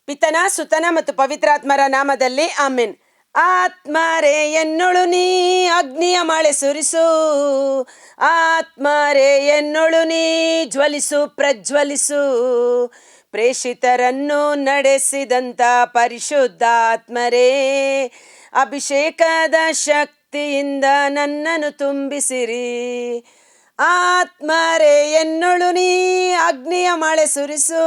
ಪಿತನ ಸುತನ ಮತ್ತು ಪವಿತ್ರಾತ್ಮರ ನಾಮದಲ್ಲಿ ಆಮೆನ್. ಆತ್ಮರೇ ಎನ್ನೊಳು ನೀ ಅಗ್ನಿಯ ಮಳೆ ಸುರಿಸು, ಆತ್ಮರೇ ಎನ್ನೊಳು ನೀ ಜ್ವಲಿಸು ಪ್ರಜ್ವಲಿಸು. ಪ್ರೇಷಿತರನ್ನು ನಡೆಸಿದಂಥ ಪರಿಶುದ್ಧಾತ್ಮರೇ, ಅಭಿಷೇಕದ ಶಕ್ತಿಯಿಂದ ನನ್ನನ್ನು ತುಂಬಿಸಿರಿ. ಆತ್ಮರೇ ಎನ್ನೊಳು ನೀ ಅಗ್ನಿಯ ಮಳೆ ಸುರಿಸು,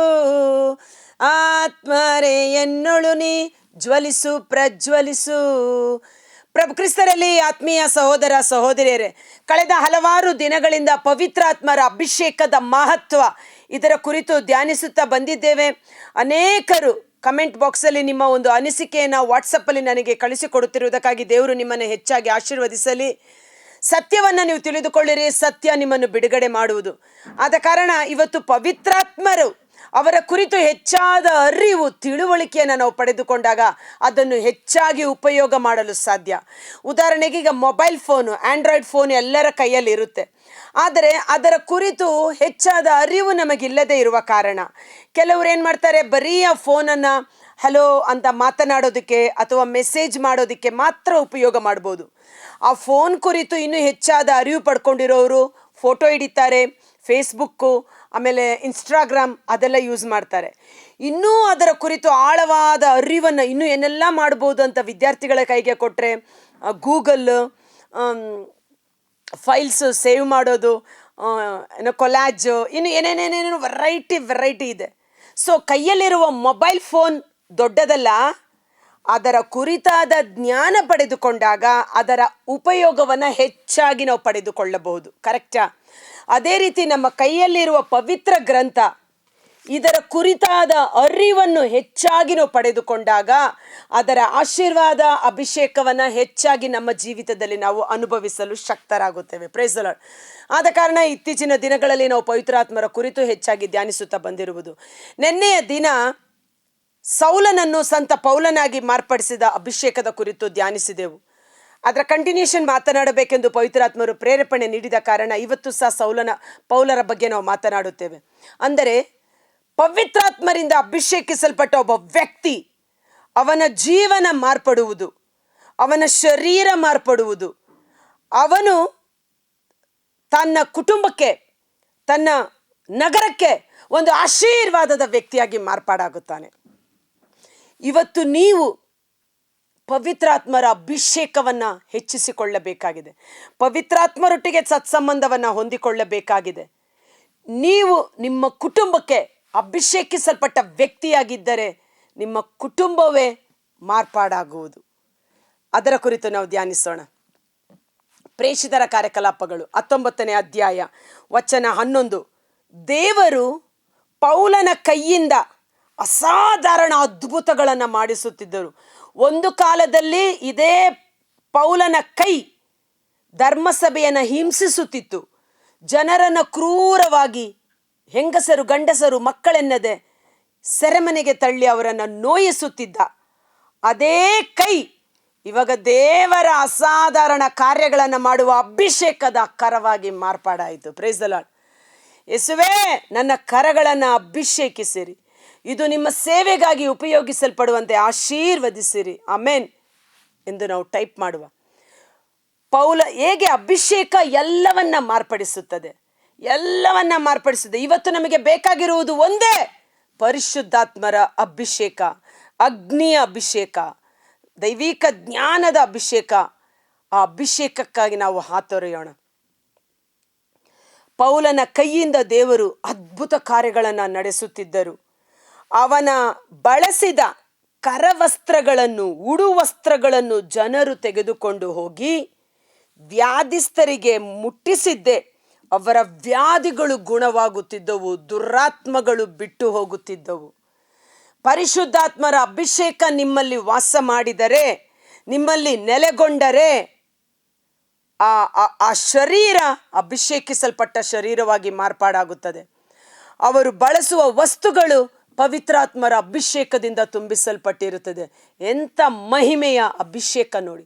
ಆತ್ಮರೇ ಎನ್ನೊಳು ನೀ ಜ್ವಲಿಸು ಪ್ರಜ್ವಲಿಸು. ಪ್ರಭು ಕ್ರಿಸ್ತರಲ್ಲಿ ಆತ್ಮೀಯ ಸಹೋದರ ಸಹೋದರಿಯರೇ, ಕಳೆದ ಹಲವಾರು ದಿನಗಳಿಂದ ಪವಿತ್ರಾತ್ಮರ ಅಭಿಷೇಕದ ಮಹತ್ವ ಇದರ ಕುರಿತು ಧ್ಯಾನಿಸುತ್ತಾ ಬಂದಿದ್ದೇವೆ. ಅನೇಕರು ಕಮೆಂಟ್ ಬಾಕ್ಸಲ್ಲಿ ನಿಮ್ಮ ಒಂದು ಅನಿಸಿಕೆಯನ್ನು ವಾಟ್ಸಪ್ಪಲ್ಲಿ ನನಗೆ ಕಳಿಸಿಕೊಡುತ್ತಿರುವುದಕ್ಕಾಗಿ ದೇವರು ನಿಮ್ಮನ್ನು ಹೆಚ್ಚಾಗಿ ಆಶೀರ್ವದಿಸಲಿ. ಸತ್ಯವನ್ನು ನೀವು ತಿಳಿದುಕೊಳ್ಳಿರಿ, ಸತ್ಯ ನಿಮ್ಮನ್ನು ಬಿಡುಗಡೆ ಮಾಡುವುದು. ಆದ ಕಾರಣ ಇವತ್ತು ಪವಿತ್ರಾತ್ಮರು ಅವರ ಕುರಿತು ಹೆಚ್ಚಾದ ಅರಿವು ತಿಳುವಳಿಕೆಯನ್ನು ನಾವು ಪಡೆದುಕೊಂಡಾಗ ಅದನ್ನು ಹೆಚ್ಚಾಗಿ ಉಪಯೋಗ ಮಾಡಲು ಸಾಧ್ಯ. ಉದಾಹರಣೆಗೆ ಈಗ ಮೊಬೈಲ್ ಫೋನು, ಆಂಡ್ರಾಯ್ಡ್ ಫೋನ್ ಎಲ್ಲರ ಕೈಯಲ್ಲಿ ಇರುತ್ತೆ. ಆದರೆ ಅದರ ಕುರಿತು ಹೆಚ್ಚಾದ ಅರಿವು ನಮಗಿಲ್ಲದೆ ಇರುವ ಕಾರಣ ಕೆಲವರು ಏನು ಮಾಡ್ತಾರೆ, ಬರೀ ಆ ಫೋನನ್ನು ಹಲೋ ಅಂತ ಮಾತನಾಡೋದಕ್ಕೆ ಅಥವಾ ಮೆಸೇಜ್ ಮಾಡೋದಕ್ಕೆ ಮಾತ್ರ ಉಪಯೋಗ ಮಾಡ್ಬೋದು. ಆ ಫೋನ್ ಕುರಿತು ಇನ್ನೂ ಹೆಚ್ಚಾದ ಅರಿವು ಪಡ್ಕೊಂಡಿರೋರು ಫೋಟೋ ಹಿಡಿತಾರೆ, ಫೇಸ್ಬುಕ್ಕು ಆಮೇಲೆ ಇನ್ಸ್ಟಾಗ್ರಾಮ್ ಅದೆಲ್ಲ ಯೂಸ್ ಮಾಡ್ತಾರೆ. ಇನ್ನೂ ಅದರ ಕುರಿತು ಆಳವಾದ ಅರಿವನ್ನು ಇನ್ನೂ ಏನೆಲ್ಲ ಮಾಡ್ಬೋದು ಅಂತ ವಿದ್ಯಾರ್ಥಿಗಳ ಕೈಗೆ ಕೊಟ್ಟರೆ ಗೂಗಲ್ ಫೈಲ್ಸ್ ಸೇವ್ ಮಾಡೋದು, ಕೊಲ್ಯಾಜು, ಇನ್ನು ಏನೇನೇನೇನು ವೆರೈಟಿ ಇದೆ. ಸೊ ಕೈಯಲ್ಲಿರುವ ಮೊಬೈಲ್ ಫೋನ್ ದೊಡ್ಡದಲ್ಲ, ಅದರ ಕುರಿತಾದ ಜ್ಞಾನ ಪಡೆದುಕೊಂಡಾಗ ಅದರ ಉಪಯೋಗವನ್ನು ಹೆಚ್ಚಾಗಿ ನಾವು ಪಡೆದುಕೊಳ್ಳಬಹುದು. ಕರೆಕ್ಟಾ? ಅದೇ ರೀತಿ ನಮ್ಮ ಕೈಯಲ್ಲಿರುವ ಪವಿತ್ರ ಗ್ರಂಥ, ಇದರ ಕುರಿತಾದ ಅರಿವನ್ನು ಹೆಚ್ಚಾಗಿ ನಾವು ಪಡೆದುಕೊಂಡಾಗ ಅದರ ಆಶೀರ್ವಾದ ಅಭಿಷೇಕವನ್ನು ಹೆಚ್ಚಾಗಿ ನಮ್ಮ ಜೀವಿತದಲ್ಲಿ ನಾವು ಅನುಭವಿಸಲು ಶಕ್ತರಾಗುತ್ತೇವೆ. Price the lord. ಆದ ಕಾರಣ ಇತ್ತೀಚಿನ ದಿನಗಳಲ್ಲಿ ನಾವು ಪವಿತ್ರಾತ್ಮರ ಕುರಿತು ಹೆಚ್ಚಾಗಿ ಧ್ಯಾನಿಸುತ್ತಾ ಬಂದಿರುವುದು. ನಿನ್ನೆಯ ದಿನ ಸೌಲನನ್ನು ಸಂತ ಪೌಲನಾಗಿ ಮಾರ್ಪಡಿಸಿದ ಅಭಿಷೇಕದ ಕುರಿತು ಧ್ಯಾನಿಸಿದೆವು. ಅದರ ಕಂಟಿನ್ಯೂಷನ್ ಮಾತನಾಡಬೇಕೆಂದು ಪವಿತ್ರಾತ್ಮರು ಪ್ರೇರೇಪಣೆ ನೀಡಿದ ಕಾರಣ ಇವತ್ತು ಸಹ ಪೌಲರ ಬಗ್ಗೆ ನಾವು ಮಾತನಾಡುತ್ತೇವೆ. ಅಂದರೆ ಪವಿತ್ರಾತ್ಮರಿಂದ ಅಭಿಷೇಕಿಸಲ್ಪಟ್ಟ ಒಬ್ಬ ವ್ಯಕ್ತಿ, ಅವನ ಜೀವನ ಮಾರ್ಪಡುವುದು, ಅವನ ಶರೀರ ಮಾರ್ಪಡುವುದು, ಅವನು ತನ್ನ ಕುಟುಂಬಕ್ಕೆ, ತನ್ನ ನಗರಕ್ಕೆ ಒಂದು ಆಶೀರ್ವಾದದ ವ್ಯಕ್ತಿಯಾಗಿ ಮಾರ್ಪಾಡಾಗುತ್ತಾನೆ. ಇವತ್ತು ನೀವು ಪವಿತ್ರಾತ್ಮರ ಅಭಿಷೇಕವನ್ನು ಹೆಚ್ಚಿಸಿಕೊಳ್ಳಬೇಕಾಗಿದೆ. ಪವಿತ್ರಾತ್ಮರೊಟ್ಟಿಗೆ ಸತ್ಸಂಬಂಧವನ್ನು ಹೊಂದಿಕೊಳ್ಳಬೇಕಾಗಿದೆ. ನೀವು ನಿಮ್ಮ ಕುಟುಂಬಕ್ಕೆ ಅಭಿಷೇಕಿಸಲ್ಪಟ್ಟ ವ್ಯಕ್ತಿಯಾಗಿದ್ದರೆ ನಿಮ್ಮ ಕುಟುಂಬವೇ ಮಾರ್ಪಾಡಾಗುವುದು. ಅದರ ಕುರಿತು ನಾವು ಧ್ಯಾನಿಸೋಣ. ಪ್ರೇಷಿತರ ಕಾರ್ಯಕಲಾಪಗಳು 19ನೇ ಅಧ್ಯಾಯ ವಚನ 11. ದೇವರು ಪೌಲನ ಕೈಯಿಂದ ಅಸಾಧಾರಣ ಅದ್ಭುತಗಳನ್ನು ಮಾಡಿಸುತ್ತಿದ್ದರು. ಒಂದು ಕಾಲದಲ್ಲಿ ಇದೇ ಪೌಲನ ಕೈ ಧರ್ಮಸಭೆಯನ್ನು ಹಿಂಸಿಸುತ್ತಿತ್ತು. ಜನರನ್ನು ಕ್ರೂರವಾಗಿ, ಹೆಂಗಸರು ಗಂಡಸರು ಮಕ್ಕಳೆನ್ನದೆ ಸೆರೆಮನೆಗೆ ತಳ್ಳಿ ಅವರನ್ನು ನೋಯಿಸುತ್ತಿದ್ದ ಅದೇ ಕೈ ಇವಾಗ ದೇವರ ಅಸಾಧಾರಣ ಕಾರ್ಯಗಳನ್ನು ಮಾಡುವ ಅಭಿಷೇಕದ ಕರವಾಗಿ ಮಾರ್ಪಾಡಾಯಿತು. Praise the Lord. ಯೇಸುವೇ, ನನ್ನ ಕರಗಳನ್ನು ಅಭಿಷೇಕಿಸಿರಿ, ಇದು ನಿಮ್ಮ ಸೇವೆಗಾಗಿ ಉಪಯೋಗಿಸಲ್ಪಡುವಂತೆ ಆಶೀರ್ವದಿಸಿರಿ, ಆಮೇನ್ ಎಂದು ನಾವು ಟೈಪ್ ಮಾಡುವ. ಪೌಲ ಹೇಗೆ ಅಭಿಷೇಕ ಎಲ್ಲವನ್ನ ಮಾರ್ಪಡಿಸುತ್ತದೆ, ಇವತ್ತು ನಮಗೆ ಬೇಕಾಗಿರುವುದು ಒಂದೇ, ಪರಿಶುದ್ಧಾತ್ಮರ ಅಭಿಷೇಕ, ಅಗ್ನಿಯ ಅಭಿಷೇಕ, ದೈವಿಕ ಜ್ಞಾನದ ಅಭಿಷೇಕ. ಆ ಅಭಿಷೇಕಕ್ಕಾಗಿ ನಾವು ಹಾತೊರೆಯೋಣ. ಪೌಲನ ಕೈಯಿಂದ ದೇವರು ಅದ್ಭುತ ಕಾರ್ಯಗಳನ್ನು ನಡೆಸುತ್ತಿದ್ದರು. ಅವನ ಬಳಸಿದ ಕರವಸ್ತ್ರಗಳನ್ನು, ಉಡುವಸ್ತ್ರಗಳನ್ನು ಜನರು ತೆಗೆದುಕೊಂಡು ಹೋಗಿ ವ್ಯಾಧಿಸ್ಥರಿಗೆ ಮುಟ್ಟಿಸಿದ್ದೇ ಅವರ ವ್ಯಾಧಿಗಳು ಗುಣವಾಗುತ್ತಿದ್ದವು, ದುರಾತ್ಮಗಳು ಬಿಟ್ಟು ಹೋಗುತ್ತಿದ್ದವು. ಪರಿಶುದ್ಧಾತ್ಮರ ಅಭಿಷೇಕ ನಿಮ್ಮಲ್ಲಿ ವಾಸ ಮಾಡಿದರೆ, ನಿಮ್ಮಲ್ಲಿ ನೆಲೆಗೊಂಡರೆ ಆ ಶರೀರ ಅಭಿಷೇಕಿಸಲ್ಪಟ್ಟ ಶರೀರವಾಗಿ ಮಾರ್ಪಾಡಾಗುತ್ತದೆ. ಅವರು ಬಳಸುವ ವಸ್ತುಗಳು ಪವಿತ್ರಾತ್ಮರ ಅಭಿಷೇಕದಿಂದ ತುಂಬಿಸಲ್ಪಟ್ಟಿರುತ್ತದೆ. ಎಂಥ ಮಹಿಮೆಯ ಅಭಿಷೇಕ ನೋಡಿ.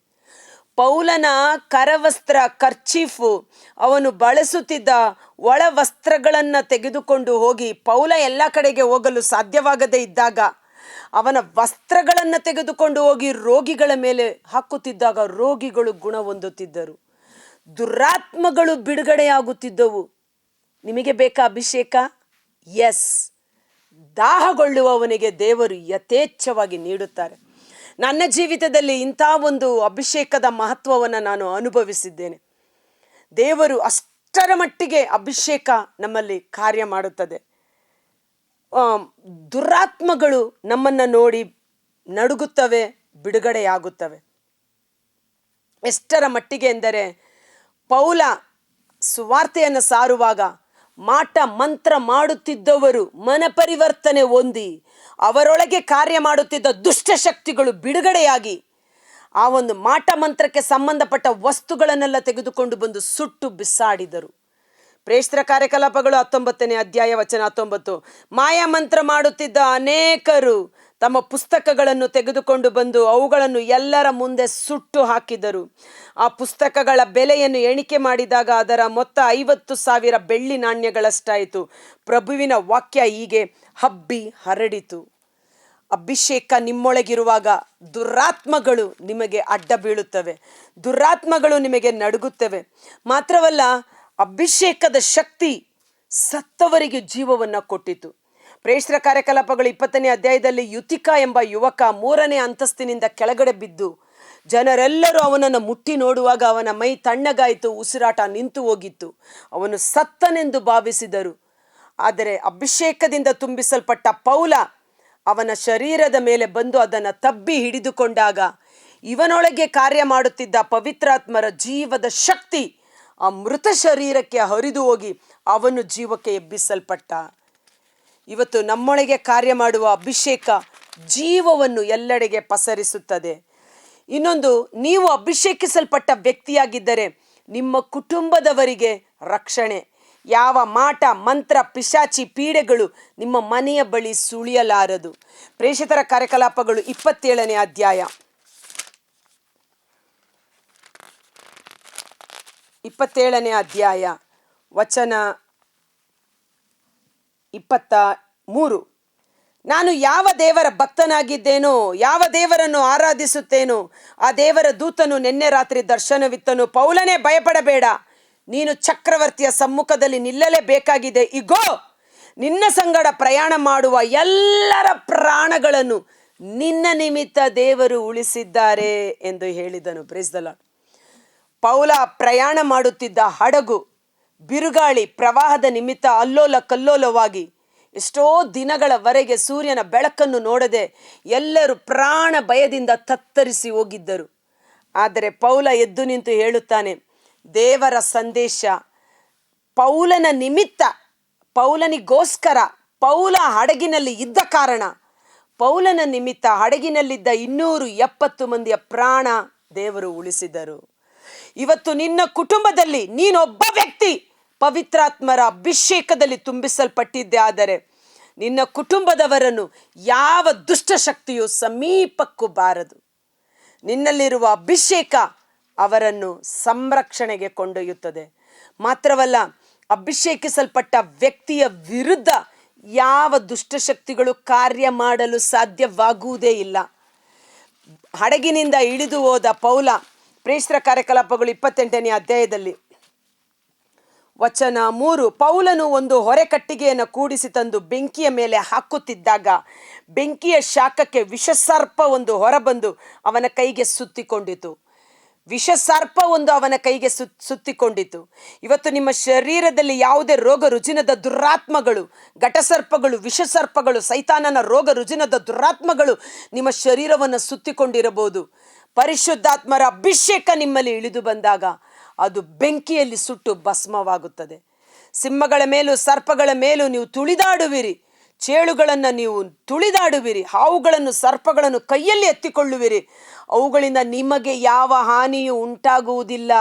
ಪೌಲನ ಕರವಸ್ತ್ರ, ಕರ್ಚೀಫು, ಅವನು ಬಳಸುತ್ತಿದ್ದ ಒಳ ವಸ್ತ್ರಗಳನ್ನು ತೆಗೆದುಕೊಂಡು ಹೋಗಿ, ಪೌಲ ಎಲ್ಲ ಕಡೆಗೆ ಹೋಗಲು ಸಾಧ್ಯವಾಗದೇ ಇದ್ದಾಗ ಅವನ ವಸ್ತ್ರಗಳನ್ನು ತೆಗೆದುಕೊಂಡು ಹೋಗಿ ರೋಗಿಗಳ ಮೇಲೆ ಹಾಕುತ್ತಿದ್ದಾಗ ರೋಗಿಗಳು ಗುಣ ಹೊಂದುತ್ತಿದ್ದರು, ದುರಾತ್ಮಗಳು ಬಿಡುಗಡೆಯಾಗುತ್ತಿದ್ದವು. ನಿಮಗೆ ಬೇಕಾ ಅಭಿಷೇಕ? ಎಸ್, ದಾಹಗೊಳ್ಳುವವನಿಗೆ ದೇವರು ಯಥೇಚ್ಛವಾಗಿ ನೀಡುತ್ತಾರೆ. ನನ್ನ ಜೀವಿತದಲ್ಲಿ ಇಂಥ ಒಂದು ಅಭಿಷೇಕದ ಮಹತ್ವವನ್ನು ನಾನು ಅನುಭವಿಸಿದ್ದೇನೆ. ದೇವರು ಅಷ್ಟರ ಮಟ್ಟಿಗೆ ಅಭಿಷೇಕ ನಮ್ಮಲ್ಲಿ ಕಾರ್ಯ ಮಾಡುತ್ತದೆ. ದುರಾತ್ಮಗಳು ನಮ್ಮನ್ನು ನೋಡಿ ನಡುಗುತ್ತವೆ, ಬಿಡುಗಡೆಯಾಗುತ್ತವೆ. ಎಷ್ಟರ ಮಟ್ಟಿಗೆ ಎಂದರೆ, ಪೌಲ ಸುವಾರ್ತೆಯನ್ನು ಸಾರುವಾಗ ಮಾಟ ಮಂತ್ರ ಮಾಡುತ್ತಿದ್ದವರು ಮನಪರಿವರ್ತನೆ ಹೊಂದಿ ಅವರೊಳಗೆ ಕಾರ್ಯ ಮಾಡುತ್ತಿದ್ದ ದುಷ್ಟಶಕ್ತಿಗಳು ಬಿಡುಗಡೆಯಾಗಿ ಆ ಒಂದು ಮಾಟ ಮಂತ್ರಕ್ಕೆ ಸಂಬಂಧಪಟ್ಟ ವಸ್ತುಗಳನ್ನೆಲ್ಲ ತೆಗೆದುಕೊಂಡು ಬಂದು ಸುಟ್ಟು ಬಿಸಾಡಿದರು. ಪ್ರೇಷ್ಠರ ಕಾರ್ಯಕಲಾಪಗಳು 19ನೇ ಅಧ್ಯಾಯ ವಚನ 19. ಮಾಯಾಮಂತ್ರ ಮಾಡುತ್ತಿದ್ದ ಅನೇಕರು ತಮ್ಮ ಪುಸ್ತಕಗಳನ್ನು ತೆಗೆದುಕೊಂಡು ಬಂದು ಅವುಗಳನ್ನು ಎಲ್ಲರ ಮುಂದೆ ಸುಟ್ಟು ಹಾಕಿದರು. ಆ ಪುಸ್ತಕಗಳ ಬೆಲೆಯನ್ನು ಎಣಿಕೆ ಮಾಡಿದಾಗ ಅದರ ಮೊತ್ತ 50,000 ಬೆಳ್ಳಿ ನಾಣ್ಯಗಳಷ್ಟಾಯಿತು. ಪ್ರಭುವಿನ ವಾಕ್ಯ ಹೀಗೆ ಹಬ್ಬಿ ಹರಡಿತು. ಅಭಿಷೇಕ ನಿಮ್ಮೊಳಗಿರುವಾಗ ದುರಾತ್ಮಗಳು ನಿಮಗೆ ಅಡ್ಡ ಬೀಳುತ್ತವೆ, ದುರಾತ್ಮಗಳು ನಿಮಗೆ ನಡುಗುತ್ತವೆ. ಮಾತ್ರವಲ್ಲ, ಅಭಿಷೇಕದ ಶಕ್ತಿ ಸತ್ತವರಿಗೆ ಜೀವವನ್ನು ಕೊಟ್ಟಿತು. ಪ್ರೇಷ್ಠರ ಕಾರ್ಯಕಲಾಪಗಳು 20ನೇ ಅಧ್ಯಾಯದಲ್ಲಿ ಯುತಿಕ ಎಂಬ ಯುವಕ 3ನೇ ಅಂತಸ್ತಿನಿಂದ ಕೆಳಗಡೆ ಬಿದ್ದು ಜನರೆಲ್ಲರೂ ಅವನನ್ನು ಮುಟ್ಟಿ ನೋಡುವಾಗ ಅವನ ಮೈ ತಣ್ಣಗಾಯಿತು, ಉಸಿರಾಟ ನಿಂತು ಹೋಗಿತ್ತು. ಅವನು ಸತ್ತನೆಂದು ಭಾವಿಸಿದರು. ಆದರೆ ಅಭಿಷೇಕದಿಂದ ತುಂಬಿಸಲ್ಪಟ್ಟ ಪೌಲ ಅವನ ಶರೀರದ ಮೇಲೆ ಬಂದು ಅದನ್ನು ತಬ್ಬಿ ಹಿಡಿದುಕೊಂಡಾಗ ಇವನೊಳಗೆ ಕಾರ್ಯ ಮಾಡುತ್ತಿದ್ದ ಪವಿತ್ರಾತ್ಮರ ಜೀವದ ಶಕ್ತಿ ಆ ಮೃತ ಶರೀರಕ್ಕೆ ಹರಿದು ಹೋಗಿ ಅವನು ಜೀವಕ್ಕೆ ಎಬ್ಬಿಸಲ್ಪಟ್ಟ. ಇವತ್ತು ನಮ್ಮೊಳಗೆ ಕಾರ್ಯ ಮಾಡುವ ಅಭಿಷೇಕ ಜೀವವನ್ನು ಎಲ್ಲೆಡೆಗೆ ಪಸರಿಸುತ್ತದೆ. ಇನ್ನೊಂದು, ನೀವು ಅಭಿಷೇಕಿಸಲ್ಪಟ್ಟ ವ್ಯಕ್ತಿಯಾಗಿದ್ದರೆ ನಿಮ್ಮ ಕುಟುಂಬದವರಿಗೆ ರಕ್ಷಣೆ. ಯಾವ ಮಾಟ ಮಂತ್ರ ಪಿಶಾಚಿ ಪೀಡೆಗಳು ನಿಮ್ಮ ಮನೆಯ ಬಳಿ ಸುಳಿಯಲಾರದು. ಪ್ರೇಷಿತರ ಕಾರ್ಯಕಲಾಪಗಳು 27ನೇ ಅಧ್ಯಾಯ 27ನೇ ಅಧ್ಯಾಯ ವಚನ 23. ನಾನು ಯಾವ ದೇವರ ಭಕ್ತನಾಗಿದ್ದೇನೋ, ಯಾವ ದೇವರನ್ನು ಆರಾಧಿಸುತ್ತೇನೋ, ಆ ದೇವರ ದೂತನು ನಿನ್ನೆ ರಾತ್ರಿ ದರ್ಶನವಿತ್ತನು. ಪೌಲನೇ, ಭಯಪಡಬೇಡ, ನೀನು ಚಕ್ರವರ್ತಿಯ ಸಮ್ಮುಖದಲ್ಲಿ ನಿಲ್ಲಲೇಬೇಕಾಗಿದೆ. ಇಗೋ, ನಿನ್ನ ಸಂಗಡ ಪ್ರಯಾಣ ಮಾಡುವ ಎಲ್ಲರ ಪ್ರಾಣಗಳನ್ನು ನಿನ್ನ ನಿಮಿತ್ತ ದೇವರು ಉಳಿಸಿದ್ದಾರೆ ಎಂದು ಹೇಳಿದನು. Praise the lord. ಪೌಲ ಪ್ರಯಾಣ ಮಾಡುತ್ತಿದ್ದ ಹಡಗು ಬಿರುಗಾಳಿ ಪ್ರವಾಹದ ನಿಮಿತ್ತ ಅಲ್ಲೋಲ ಕಲ್ಲೋಲವಾಗಿ ಎಷ್ಟೋ ದಿನಗಳವರೆಗೆ ಸೂರ್ಯನ ಬೆಳಕನ್ನು ನೋಡದೆ ಎಲ್ಲರೂ ಪ್ರಾಣ ಭಯದಿಂದ ತತ್ತರಿಸಿ ಹೋಗಿದ್ದರು. ಆದರೆ ಪೌಲ ಎದ್ದು ನಿಂತು ಹೇಳುತ್ತಾನೆ, ದೇವರ ಸಂದೇಶ ಪೌಲನ ನಿಮಿತ್ತ, ಪೌಲನಿಗೋಸ್ಕರ, ಪೌಲ ಹಡಗಿನಲ್ಲಿ ಇದ್ದ ಕಾರಣ, ಪೌಲನ ನಿಮಿತ್ತ ಹಡಗಿನಲ್ಲಿದ್ದ 270 ಮಂದಿಯ ಪ್ರಾಣ ದೇವರು ಉಳಿಸಿದರು. ಇವತ್ತು ನಿನ್ನ ಕುಟುಂಬದಲ್ಲಿ ನೀನೊಬ್ಬ ವ್ಯಕ್ತಿ ಪವಿತ್ರಾತ್ಮರ ಅಭಿಷೇಕದಲ್ಲಿ ತುಂಬಿಸಲ್ಪಟ್ಟಿದ್ದೆ ಆದರೆ ನಿನ್ನ ಕುಟುಂಬದವರನ್ನು ಯಾವ ದುಷ್ಟಶಕ್ತಿಯು ಸಮೀಪಕ್ಕೂ ಬಾರದು. ನಿನ್ನಲ್ಲಿರುವ ಅಭಿಷೇಕ ಅವರನ್ನು ಸಂರಕ್ಷಣೆಗೆ ಕೊಂಡೊಯ್ಯುತ್ತದೆ. ಮಾತ್ರವಲ್ಲ, ಅಭಿಷೇಕಿಸಲ್ಪಟ್ಟ ವ್ಯಕ್ತಿಯ ವಿರುದ್ಧ ಯಾವ ದುಷ್ಟಶಕ್ತಿಗಳು ಕಾರ್ಯ ಮಾಡಲು ಸಾಧ್ಯವಾಗುವುದೇ ಇಲ್ಲ. ಹಡಗಿನಿಂದ ಇಳಿದು ಹೋದ ಪೌಲ, ಪ್ರೇಷಿತರ ಕಾರ್ಯಕಲಾಪಗಳು 28ನೇ ಅಧ್ಯಾಯದಲ್ಲಿ ವಚನ 3, ಪೌಲನು ಒಂದು ಹೊರೆಕಟ್ಟಿಗೆಯನ್ನು ಕೂಡಿಸಿ ತಂದು ಬೆಂಕಿಯ ಮೇಲೆ ಹಾಕುತ್ತಿದ್ದಾಗ ಬೆಂಕಿಯ ಶಾಖಕ್ಕೆ ವಿಷಸರ್ಪ ಒಂದು ಹೊರಬಂದು ಅವನ ಕೈಗೆ ಸುತ್ತಿಕೊಂಡಿತು. ವಿಷಸರ್ಪ ಒಂದು ಅವನ ಕೈಗೆ ಸುತ್ತಿಕೊಂಡಿತು. ಇವತ್ತು ನಿಮ್ಮ ಶರೀರದಲ್ಲಿ ಯಾವುದೇ ರೋಗ ರುಜಿನದ ದುರಾತ್ಮಗಳು, ಘಟಸರ್ಪಗಳು, ವಿಷಸರ್ಪಗಳು, ಸೈತಾನನ ರೋಗ ರುಜಿನದ ದುರಾತ್ಮಗಳು ನಿಮ್ಮ ಶರೀರವನ್ನು ಸುತ್ತಿಕೊಂಡಿರಬಹುದು. ಪರಿಶುದ್ಧಾತ್ಮರ ಅಭಿಷೇಕ ನಿಮ್ಮಲ್ಲಿ ಇಳಿದು ಬಂದಾಗ ಅದು ಬೆಂಕಿಯಲ್ಲಿ ಸುಟ್ಟು ಭಸ್ಮವಾಗುತ್ತದೆ. ಸಿಂಹಗಳ ಮೇಲೂ ಸರ್ಪಗಳ ಮೇಲೂ ನೀವು ತುಳಿದಾಡುವಿರಿ, ಚೇಳುಗಳನ್ನು ನೀವು ತುಳಿದಾಡುವಿರಿ, ಹಾವುಗಳನ್ನು ಸರ್ಪಗಳನ್ನು ಕೈಯಲ್ಲಿ ಎತ್ತಿಕೊಳ್ಳುವಿರಿ, ಅವುಗಳಿಂದ ನಿಮಗೆ ಯಾವ ಹಾನಿಯೂ ಉಂಟಾಗುವುದಿಲ್ಲ.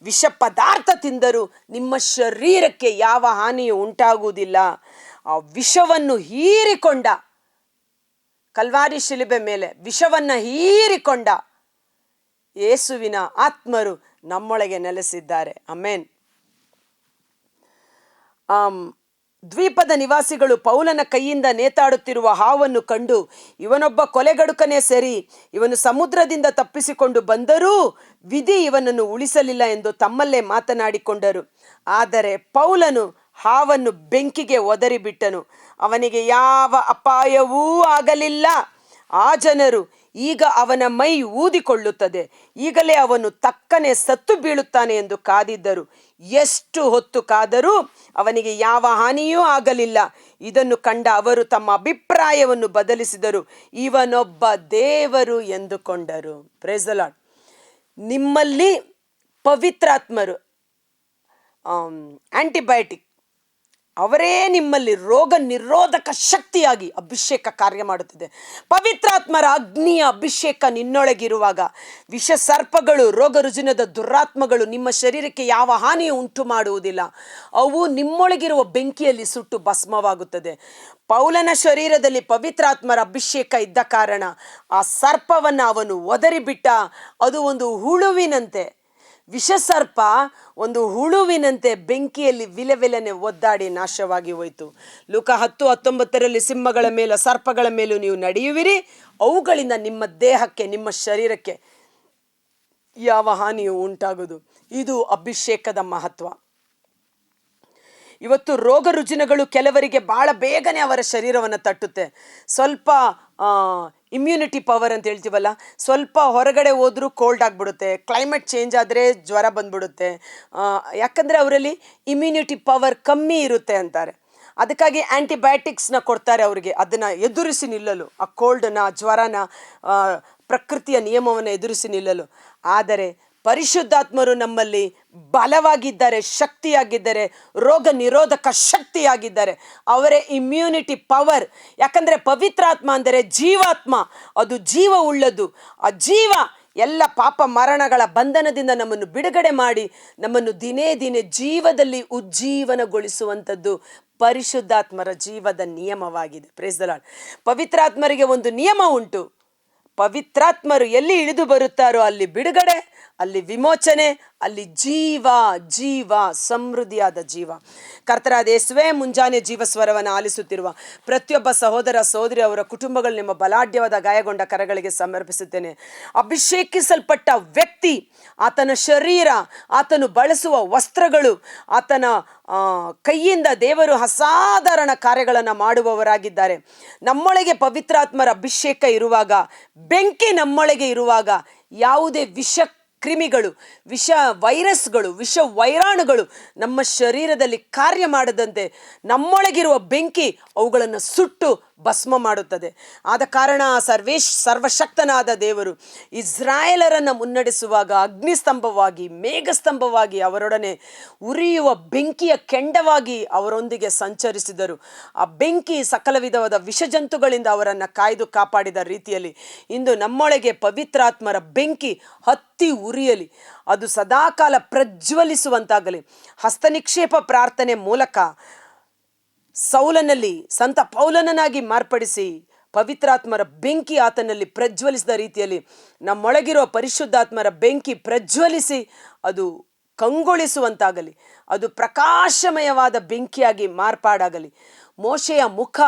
ವಿಷ ಪದಾರ್ಥ ತಿಂದರೂ ನಿಮ್ಮ ಶರೀರಕ್ಕೆ ಯಾವ ಹಾನಿಯೂ ಉಂಟಾಗುವುದಿಲ್ಲ. ಆ ವಿಷವನ್ನು ಹೀರಿಕೊಂಡ, ಕಲ್ವಾರಿ ಶಿಲುಬೆ ಮೇಲೆ ವಿಷವನ್ನು ಹೀರಿಕೊಂಡ ಯೇಸುವಿನ ಆತ್ಮರು ನಮ್ಮೊಳಗೆ ನೆಲೆಸಿದ್ದಾರೆ. ಆಮೆನ್. ದ್ವೀಪದ ನಿವಾಸಿಗಳು ಪೌಲನ ಕೈಯಿಂದ ನೇತಾಡುತ್ತಿರುವ ಹಾವನ್ನು ಕಂಡು, ಇವನೊಬ್ಬ ಕೊಲೆಗಡುಕನೇ ಸರಿ, ಇವನು ಸಮುದ್ರದಿಂದ ತಪ್ಪಿಸಿಕೊಂಡು ಬಂದರೂ ವಿಧಿ ಇವನನ್ನು ಉಳಿಸಲಿಲ್ಲ ಎಂದು ತಮ್ಮಲ್ಲೇ ಮಾತನಾಡಿಕೊಂಡರು. ಆದರೆ ಪೌಲನು ಹಾವನ್ನು ಬೆಂಕಿಗೆ ಒದರಿಬಿಟ್ಟನು, ಅವನಿಗೆ ಯಾವ ಅಪಾಯವೂ ಆಗಲಿಲ್ಲ. ಆ ಜನರು, ಈಗ ಅವನ ಮೈ ಊದಿಕೊಳ್ಳುತ್ತದೆ, ಈಗಲೇ ಅವನು ತಕ್ಕನೆ ಸತ್ತು ಬೀಳುತ್ತಾನೆ ಎಂದು ಕಾದಿದ್ದರು. ಎಷ್ಟು ಹೊತ್ತು ಕಾದರೂ ಅವನಿಗೆ ಯಾವ ಹಾನಿಯೂ ಆಗಲಿಲ್ಲ. ಇದನ್ನು ಕಂಡ ಅವರು ತಮ್ಮ ಅಭಿಪ್ರಾಯವನ್ನು ಬದಲಿಸಿದರು, ಇವನೊಬ್ಬ ದೇವರು ಎಂದುಕೊಂಡರು. Praise the lord. ನಿಮ್ಮಲ್ಲಿ ಪವಿತ್ರಾತ್ಮರು ಆಂಟಿಬಯೋಟಿಕ್, ಅವರೇ ನಿಮ್ಮಲ್ಲಿ ರೋಗ ನಿರೋಧಕ ಶಕ್ತಿಯಾಗಿ ಅಭಿಷೇಕ ಕಾರ್ಯ ಮಾಡುತ್ತಿದೆ. ಪವಿತ್ರಾತ್ಮರ ಅಗ್ನಿಯ ಅಭಿಷೇಕ ನಿನ್ನೊಳಗಿರುವಾಗ ವಿಷ ಸರ್ಪಗಳು, ರೋಗ ರುಜಿನದ ದುರಾತ್ಮಗಳು ನಿಮ್ಮ ಶರೀರಕ್ಕೆ ಯಾವ ಹಾನಿಯೂ ಉಂಟು ಮಾಡುವುದಿಲ್ಲ. ಅವು ನಿಮ್ಮೊಳಗಿರುವ ಬೆಂಕಿಯಲ್ಲಿ ಸುಟ್ಟು ಭಸ್ಮವಾಗುತ್ತದೆ. ಪೌಲನ ಶರೀರದಲ್ಲಿ ಪವಿತ್ರಾತ್ಮರ ಅಭಿಷೇಕ ಇದ್ದ ಕಾರಣ ಆ ಸರ್ಪವನ್ನು ಅವನು ಒದರಿಬಿಟ್ಟ. ಅದು ಒಂದು ಹುಳುವಿನಂತೆ, ವಿಷಸರ್ಪ ಒಂದು ಹುಳುವಿನಂತೆ ಬೆಂಕಿಯಲ್ಲಿ ವಿಲೆವಿಲನೆ ಒದ್ದಾಡಿ ನಾಶವಾಗಿ ಹೋಯಿತು. ಲೂಕ 10:19 ಸಿಂಹಗಳ ಮೇಲೂ ಸರ್ಪಗಳ ಮೇಲೂ ನೀವು ನಡೆಯುವಿರಿ, ಅವುಗಳಿಂದ ನಿಮ್ಮ ದೇಹಕ್ಕೆ, ನಿಮ್ಮ ಶರೀರಕ್ಕೆ ಯಾವ ಹಾನಿಯೂ ಉಂಟಾಗುವುದು. ಇದು ಅಭಿಷೇಕದ ಮಹತ್ವ. ಇವತ್ತು ರೋಗ ರುಜಿನಗಳು ಕೆಲವರಿಗೆ ಭಾಳ ಬೇಗನೆ ಅವರ ಶರೀರವನ್ನು ತಟ್ಟುತ್ತೆ. ಸ್ವಲ್ಪ ಇಮ್ಯುನಿಟಿ ಪವರ್ ಅಂತ ಹೇಳ್ತೀವಲ್ಲ, ಸ್ವಲ್ಪ ಹೊರಗಡೆ ಹೋದರೂ ಕೋಲ್ಡ್ ಆಗಿಬಿಡುತ್ತೆ, ಕ್ಲೈಮೇಟ್ ಚೇಂಜ್ ಆದರೆ ಜ್ವರ ಬಂದ್ಬಿಡುತ್ತೆ. ಯಾಕಂದರೆ ಅವರಲ್ಲಿ ಇಮ್ಯುನಿಟಿ ಪವರ್ ಕಮ್ಮಿ ಇರುತ್ತೆ ಅಂತಾರೆ. ಅದಕ್ಕಾಗಿ ಆ್ಯಂಟಿಬಯೋಟಿಕ್ಸ್ನ ಕೊಡ್ತಾರೆ ಅವರಿಗೆ, ಅದನ್ನು ಎದುರಿಸಿ ನಿಲ್ಲಲು, ಆ ಕೋಲ್ಡನ್ನ, ಜ್ವರನ, ಪ್ರಕೃತಿಯ ನಿಯಮವನ್ನು ಎದುರಿಸಿ ನಿಲ್ಲಲು. ಆದರೆ ಪರಿಶುದ್ಧಾತ್ಮರು ನಮ್ಮಲ್ಲಿ ಬಲವಾಗಿದ್ದಾರೆ, ಶಕ್ತಿಯಾಗಿದ್ದಾರೆ, ರೋಗ ನಿರೋಧಕ ಶಕ್ತಿಯಾಗಿದ್ದಾರೆ. ಅವರೇ ಇಮ್ಯುನಿಟಿ ಪವರ್. ಯಾಕಂದರೆ ಪವಿತ್ರಾತ್ಮ ಅಂದರೆ ಜೀವಾತ್ಮ, ಅದು ಜೀವ ಉಳ್ಳದು. ಆ ಜೀವ ಎಲ್ಲ ಪಾಪ ಮರಣಗಳ ಬಂಧನದಿಂದ ನಮ್ಮನ್ನು ಬಿಡುಗಡೆ ಮಾಡಿ ನಮ್ಮನ್ನು ದಿನೇ ದಿನೇ ಜೀವದಲ್ಲಿ ಉಜ್ಜೀವನಗೊಳಿಸುವಂಥದ್ದು ಪರಿಶುದ್ಧಾತ್ಮರ ಜೀವದ ನಿಯಮವಾಗಿದೆ. Praise the lord. ಪವಿತ್ರಾತ್ಮರಿಗೆ ಒಂದು ನಿಯಮ ಉಂಟು. ಪವಿತ್ರಾತ್ಮರು ಎಲ್ಲಿ ಇಳಿದು ಬರುತ್ತಾರೋ ಅಲ್ಲಿ ಬಿಡುಗಡೆ, ಅಲ್ಲಿ ವಿಮೋಚನೆ, ಅಲ್ಲಿ ಜೀವ, ಜೀವ, ಸಮೃದ್ಧಿಯಾದ ಜೀವ. ಕರ್ತರಾದ ಯೇಸುವೇ, ಮುಂಜಾನೆ ಜೀವಸ್ವರವನ್ನು ಆಲಿಸುತ್ತಿರುವ ಪ್ರತಿಯೊಬ್ಬ ಸಹೋದರ ಸಹೋದರಿ ಅವರ ಕುಟುಂಬಗಳು ನಿಮ್ಮ ಬಲಾಢ್ಯವಾದ ಗಾಯಗೊಂಡ ಕರಗಳಿಗೆ ಸಮರ್ಪಿಸುತ್ತೇನೆ. ಅಭಿಷೇಕಿಸಲ್ಪಟ್ಟ ವ್ಯಕ್ತಿ, ಆತನ ಶರೀರ, ಆತನು ಬಳಸುವ ವಸ್ತ್ರಗಳು, ಆತನ ಕೈಯಿಂದ ದೇವರು ಅಸಾಧಾರಣ ಕಾರ್ಯಗಳನ್ನು ಮಾಡುವವರಾಗಿದ್ದಾರೆ. ನಮ್ಮೊಳಗೆ ಪವಿತ್ರಾತ್ಮರ ಅಭಿಷೇಕ ಇರುವಾಗ, ಬೆಂಕಿ ನಮ್ಮೊಳಗೆ ಇರುವಾಗ ಯಾವುದೇ ವಿಷ ಕ್ರಿಮಿಗಳು, ವಿಷ ವೈರಸ್ಗಳು, ವಿಷ ವೈರಾಣುಗಳು ನಮ್ಮ ಶರೀರದಲ್ಲಿ ಕಾರ್ಯ ಮಾಡದಂತೆ ನಮ್ಮೊಳಗಿರುವ ಬೆಂಕಿ ಅವುಗಳನ್ನು ಸುಟ್ಟು ಭಸ್ಮ ಮಾಡುತ್ತದೆ. ಆದ ಕಾರಣ ಸರ್ವಶಕ್ತನಾದ ದೇವರು ಇಸ್ರಾಯೇಲರನ್ನು ಮುನ್ನಡೆಸುವಾಗ ಅಗ್ನಿಸ್ತಂಭವಾಗಿ, ಮೇಘಸ್ತಂಭವಾಗಿ, ಅವರೊಡನೆ ಉರಿಯುವ ಬೆಂಕಿಯ ಕೆಂಡವಾಗಿ ಅವರೊಂದಿಗೆ ಸಂಚರಿಸಿದರು. ಆ ಬೆಂಕಿ ಸಕಲ ವಿಧವಾದ ವಿಷಜಂತುಗಳಿಂದ ಅವರನ್ನು ಕಾಯ್ದು ಕಾಪಾಡಿದ ರೀತಿಯಲ್ಲಿ ಇಂದು ನಮ್ಮೊಳಗೆ ಪವಿತ್ರಾತ್ಮರ ಬೆಂಕಿ ಹತ್ತಿ ಉರಿಯಲಿ, ಅದು ಸದಾಕಾಲ ಪ್ರಜ್ವಲಿಸುವಂತಾಗಲಿ. ಹಸ್ತನಿಕ್ಷೇಪ ಪ್ರಾರ್ಥನೆ ಮೂಲಕ ಸೌಲನಲ್ಲಿ ಸಂತ ಪೌಲನನಾಗಿ ಮಾರ್ಪಡಿಸಿ ಪವಿತ್ರಾತ್ಮರ ಬೆಂಕಿ ಆತನಲ್ಲಿ ಪ್ರಜ್ವಲಿಸಿದ ರೀತಿಯಲ್ಲಿ ನಮ್ಮೊಳಗಿರುವ ಪರಿಶುದ್ಧಾತ್ಮರ ಬೆಂಕಿ ಪ್ರಜ್ವಲಿಸಿ ಅದು ಕಂಗೊಳಿಸುವಂತಾಗಲಿ, ಅದು ಪ್ರಕಾಶಮಯವಾದ ಬೆಂಕಿಯಾಗಿ ಮಾರ್ಪಾಡಾಗಲಿ. ಮೋಶೆಯ ಮುಖ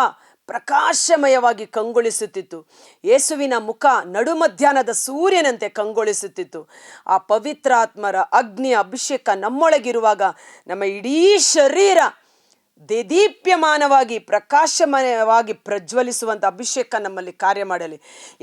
ಪ್ರಕಾಶಮಯವಾಗಿ ಕಂಗೊಳಿಸುತ್ತಿತ್ತು, ಯೇಸುವಿನ ಮುಖ ನಡು ಮಧ್ಯಾಹ್ನದ ಸೂರ್ಯನಂತೆ ಕಂಗೊಳಿಸುತ್ತಿತ್ತು. ಆ ಪವಿತ್ರಾತ್ಮರ ಅಗ್ನಿಯ ಅಭಿಷೇಕ ನಮ್ಮೊಳಗಿರುವಾಗ ನಮ್ಮ ಇಡೀ ಶರೀರ ದೇದೀಪ್ಯಮಾನವಾಗಿ ಪ್ರಕಾಶಮಯವಾಗಿ ಪ್ರಜ್ವಲಿಸುವಂಥ ಅಭಿಷೇಕ ನಮ್ಮಲ್ಲಿ ಕಾರ್ಯ ಮಾಡಲಿ.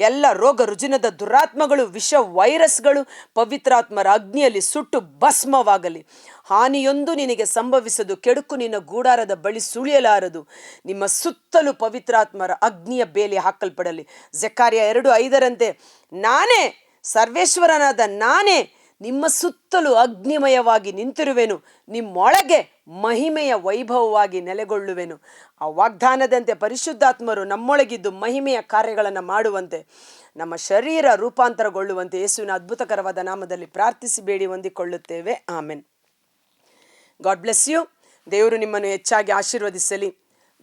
ಎಲ್ಲ ರೋಗ ರುಜಿನದ ದುರಾತ್ಮಗಳು, ವಿಷ ವೈರಸ್ಗಳು ಪವಿತ್ರಾತ್ಮರ ಅಗ್ನಿಯಲ್ಲಿ ಸುಟ್ಟು ಭಸ್ಮವಾಗಲಿ. ಹಾನಿಯೊಂದು ನಿನಗೆ ಸಂಭವಿಸದು, ಕೆಡುಕು ನಿನ್ನ ಗೂಡಾರದ ಬಳಿ ಸುಳಿಯಲಾರದು. ನಿಮ್ಮ ಸುತ್ತಲೂ ಪವಿತ್ರಾತ್ಮರ ಅಗ್ನಿಯ ಬೇಲಿ ಹಾಕಲ್ಪಡಲಿ. ಜೆಕರ್ಯ 2:5 ನಾನೇ, ಸರ್ವೇಶ್ವರನಾದ ನಾನೇ ನಿಮ್ಮ ಸುತ್ತಲೂ ಅಗ್ನಿಮಯವಾಗಿ ನಿಂತಿರುವೆನು, ನಿಮ್ಮೊಳಗೆ ಮಹಿಮೆಯ ವೈಭವವಾಗಿ ನೆಲೆಗೊಳ್ಳುವೆನು. ಆ ವಾಗ್ದಾನದಂತೆ ಪರಿಶುದ್ಧಾತ್ಮರು ನಮ್ಮೊಳಗಿದ್ದು ಮಹಿಮೆಯ ಕಾರ್ಯಗಳನ್ನು ಮಾಡುವಂತೆ, ನಮ್ಮ ಶರೀರ ರೂಪಾಂತರಗೊಳ್ಳುವಂತೆ ಯೇಸುವಿನ ಅದ್ಭುತಕರವಾದ ನಾಮದಲ್ಲಿ ಪ್ರಾರ್ಥಿಸಿ ಬೇಡಿ ಹೊಂದಿಕೊಳ್ಳುತ್ತೇವೆ. ಆಮೆನ್. God bless you. ದೇವರು ನಿಮ್ಮನ್ನು ಹೆಚ್ಚಾಗಿ ಆಶೀರ್ವದಿಸಲಿ.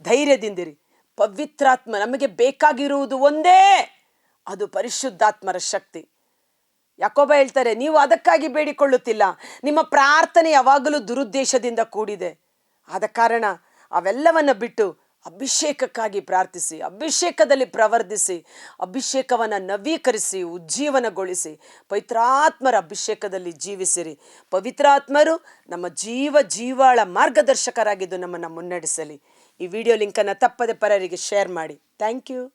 ಧೈರ್ಯದಿಂದಿರಿ. ಪವಿತ್ರಾತ್ಮ ನಮಗೆ ಬೇಕಾಗಿರುವುದು ಒಂದೇ, ಅದು ಪರಿಶುದ್ಧಾತ್ಮರ ಶಕ್ತಿ. ಯಾಕೋಬ ಹೇಳ್ತಾರೆ, ನೀವು ಅದಕ್ಕಾಗಿ ಬೇಡಿಕೊಳ್ಳುತ್ತಿಲ್ಲ, ನಿಮ್ಮ ಪ್ರಾರ್ಥನೆ ಯಾವಾಗಲೂ ದುರುದ್ದೇಶದಿಂದ ಕೂಡಿದೆ. ಆದ ಕಾರಣ ಅವೆಲ್ಲವನ್ನು ಬಿಟ್ಟು ಅಭಿಷೇಕಕ್ಕಾಗಿ ಪ್ರಾರ್ಥಿಸಿ, ಅಭಿಷೇಕದಲ್ಲಿ ಪ್ರವರ್ಧಿಸಿ, ಅಭಿಷೇಕವನ್ನು ನವೀಕರಿಸಿ, ಉಜ್ಜೀವನಗೊಳಿಸಿ, ಪವಿತ್ರಾತ್ಮರ ಅಭಿಷೇಕದಲ್ಲಿ ಜೀವಿಸಿರಿ. ಪವಿತ್ರಾತ್ಮರು ನಮ್ಮ ಜೀವಾಳ ಮಾರ್ಗದರ್ಶಕರಾಗಿದ್ದು ನಮ್ಮನ್ನು ಮುನ್ನಡೆಸಲಿ. ಈ ವಿಡಿಯೋ ಲಿಂಕನ್ನು ತಪ್ಪದೆ ಪರರಿಗೆ ಶೇರ್ ಮಾಡಿ. Thank you.